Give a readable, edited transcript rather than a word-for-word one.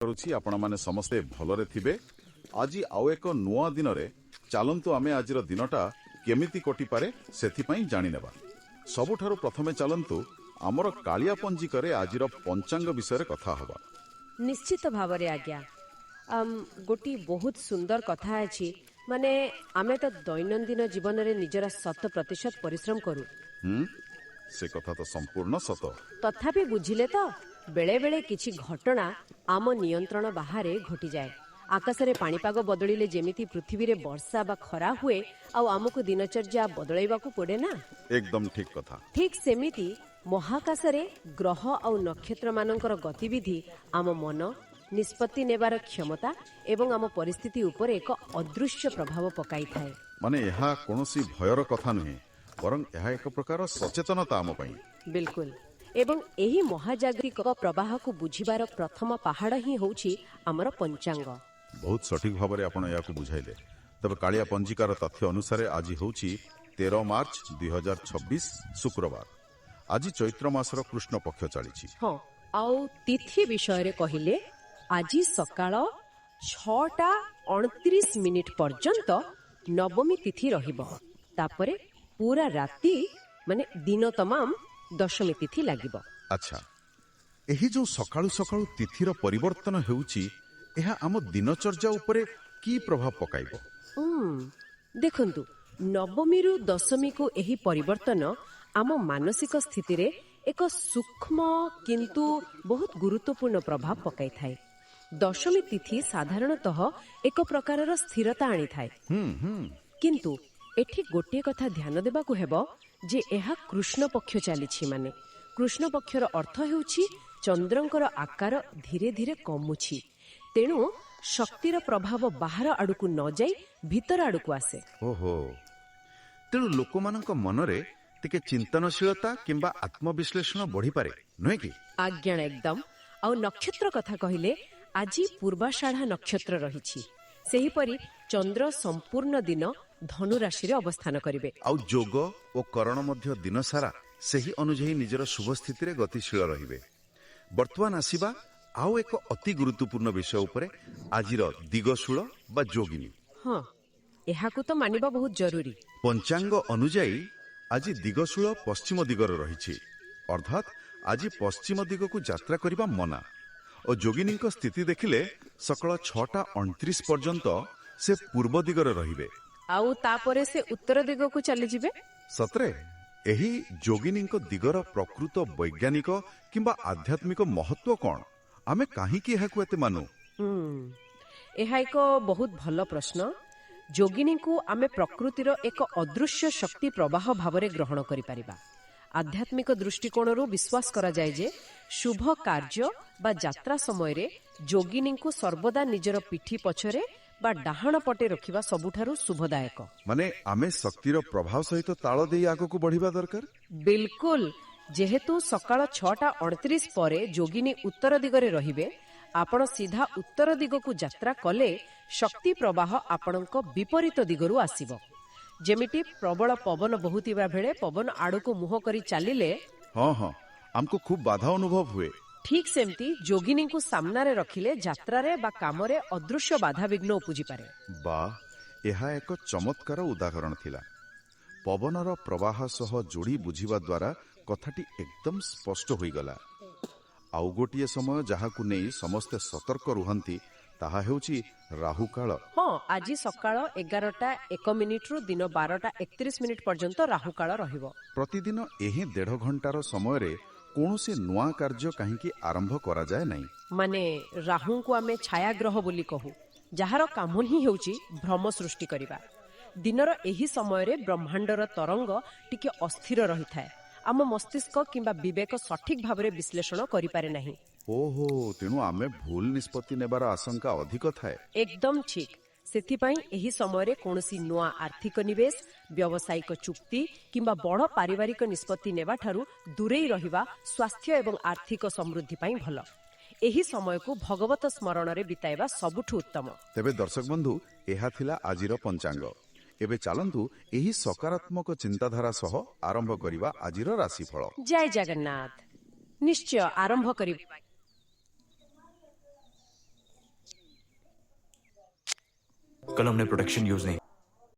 करुछि आपण माने समस्ते भलरे थिबे। आज आउ एक नुआ दिन रे चलंतु आमे आजिर दिनटा केमिति कटि पारे सेथि पई जानि नेबा। सबुठारु प्रथमे चलंतु आमर कालिया पंजिकरे आजिर पंचांग विषय कथा हवा। निश्चित भावरे आज्ञा। गोटी बहुत सुंदर कथा अछि माने आमे तो दैनंदिन जीवन रे निजरा 100% परिश्रम करू। से कथा तो संपूर्ण सत। तथापि बुझिले तो बेले बेले किछि घटना आम नियंत्रण बाहरे घटी जाए। आकाशरे पाणीपाग बदलिले जेमिति पृथ्वी रे वर्षा बा खरा हुए आ आमको दिनचर्या बदलाइबाकू पड़े ना। एकदम ठीक कथा। ठीक सेमिति महाकाशरे ग्रह आ नक्षत्र मानकर गतिविधि आम मन निष्पत्ति नेबार क्षमता एवं आम परिस्थिति ऊपर एक अदृश्य प्रभाव पकाई थाए। माने यहा कोनोसी भयर कथा नुहे बरं यहा एक प्रकार सचेतनता आम पई। बिल्कुल। एवं एही महाजागतिक प्रवाह को बुझिबार प्रथम पहाड़ ही होउछि हमर पंचांग। बहुत सठिक भाव आपण याकू बुझाइले। तब कालिया पंजिकार तथ्य अनुसार आज होउछि 13 मार्च 2026 शुक्रवार। आज चैत्र मासर कृष्ण पक्ष चलीछि। हां आउ तिथि विषय रे कहिले आज सकाळ 6:29 पर्यंत नवमी तिथि रहिबो। तापरे पूरा राती माने दिन तमाम दशमी तिथि लागिबो। अच्छा एही जो सकाळु सकाळु तिथिर परिवर्तन हेउछि एहा आम दिनचर्या उपरे की प्रभाव पकाइबो? देखंतु नवमी रु दशमी को एही परिवर्तन आम मानसिक स्थिति रे एक सूक्ष्म किंतु बहुत गुरुत्वपूर्ण प्रभाव पकाई थाए। दशमी तिथि साधारणतः एक प्रकारर स्थिरता आनी थाए। किंतु एठी गोटे कथा ध्यान देबाकू हेबो जे एहा कृष्ण पक्ष चलीछि माने कृष्ण पक्षर अर्थ हेउछि चंद्रंकर आकार धीरे धीरे कमुछि। तेणु शक्तिर प्रभाव बाहर आड़कू न जाई भीतर आड़कू आसे। ओहो तेणु लोकमानक मनरे तिके चिंतनशीलता किंबा आत्मविश्लेषण बढ़ी पारे नहे कि? आज्ञा एकदम। आ नक्षत्र कथा कहिले आज पूर्वाषाढ़ा नक्षत्र रहिछि। सेही परी चंद्र संपूर्ण दिन धनु राशि रे अवस्थान करिवे। आ जोग ओ करण मध्य दिन सारा सेही अनुଯାयी निजर शुभ स्थिति रे गतिशील रहिबे। वर्तमान आसीबा आउ एक अति गुरुत्वपूर्ण विषय उपरे आजिर दिगशूल बा जोगिनी। हां एहाकू तो मानिबा बहुत जरूरी। पंचांग अनुଯାयी आज दिगशूल पश्चिम दिगर रहिछि अर्थात आज पश्चिम दिग को यात्रा करिबा मना। और जोगिनी स्थिति देखिले सकाळ 6:29 पर्यंत से पूर्व दिगर रहिबे। आउ तापरे से उत्तर दिग को चली जिवे। सतरे एही जोगिनी दिगर प्रकृत वैज्ञानिक किंबा आध्यात्मिक महत्व कोन? आमे काहे कि एहाकू एते मानु? एहा एक बहुत भल प्रश्न। जोगिनी को आमे प्रकृतिर एक अदृश्य शक्ति प्रवाह भावरे ग्रहण करि परिबा। आध्यात्मिक दृष्टिकोणरू विश्वास करा जाय जे शुभ कार्य बा यात्रा समय रे जोगिनी को सर्वदा निजर पिठी पछरे बा डाहाण पटे रखिबा सबुठारु शुभदायक। माने आमे शक्तिर प्रभाव सहित ताळ देई आगको बढ़िबा दरकार। बिल्कुल। जेहेतु सकाळ 6:29 परे जोगिनी उत्तर दिगरे रहिबे आपण सीधा उत्तर दिग को यात्रा कले शक्ति प्रवाह आपणक विपरीत दिगरु आसीबो। जेमिति प्रबल पवन बहुतिबा बेले पवन आड़को मुह करी चलिले हां हमको खूब बाधा अनुभव हुए। ठीक सेमती जोगिनी को सामना रे रखिले यात्रा रे बा काम रे अदृश्य बाधा विघ्न उपजी पारे। वाह एहा एक चमत्कार उदाहरण थिला। पवनर प्रवाह सह जोड़ी बुझिबा द्वारा कथाटी एकदम स्पष्ट होई गला। आउ गोटिए समय जहाकू नेई समस्त सतर्क रुहंती ताहा हेउची राहुकाल। हां आज सकाळ 11:01 रु दिन 12:31 पर्यंत राहुकाल रहिबो। प्रतिदिन एही 1.5 घंटार समय रे कोनोसी नुआ कार्य काहे कि आरंभ करा जाय नाही। माने राहु को आमे छाया ग्रह बोली कहू जहार काम ही हेउची भ्रम सृष्टि करिबा। दिनर एही समय रे ब्रह्मांडर तरंग टिके अस्थिर रही थाए। आम मस्तिष्क किंबा विवेक सठिक भाव रे विश्लेषण करि पारे नाही। ओहो तेनु आमे भूल निष्पत्ति नेबार आशंका अधिक थाए। एकदम ठीक। सेथिपाई एही समय रे कोनोसी नुआ आर्थिक निवेश व्यावसायिक चुक्ति किंबा बड़ पारिवारिक निष्पत्ति नेबा ठारू दूरेई रहिबा स्वास्थ्य एवं आर्थिक समृद्धि पाई भल। एही समय को भगवत स्मरण रे बिताइबा सबुठु उत्तम। तेबे दर्शक बंधु एहा थिला आजिर पंचांग। एबे चालंतु एही सकारात्मक चिंताधारा सह आरंभ करिबा आजिर राशिफल। जय जगन्नाथ। निश्चय आरंभ करिबा। कल हमने प्रोटेक्शन यूज नहीं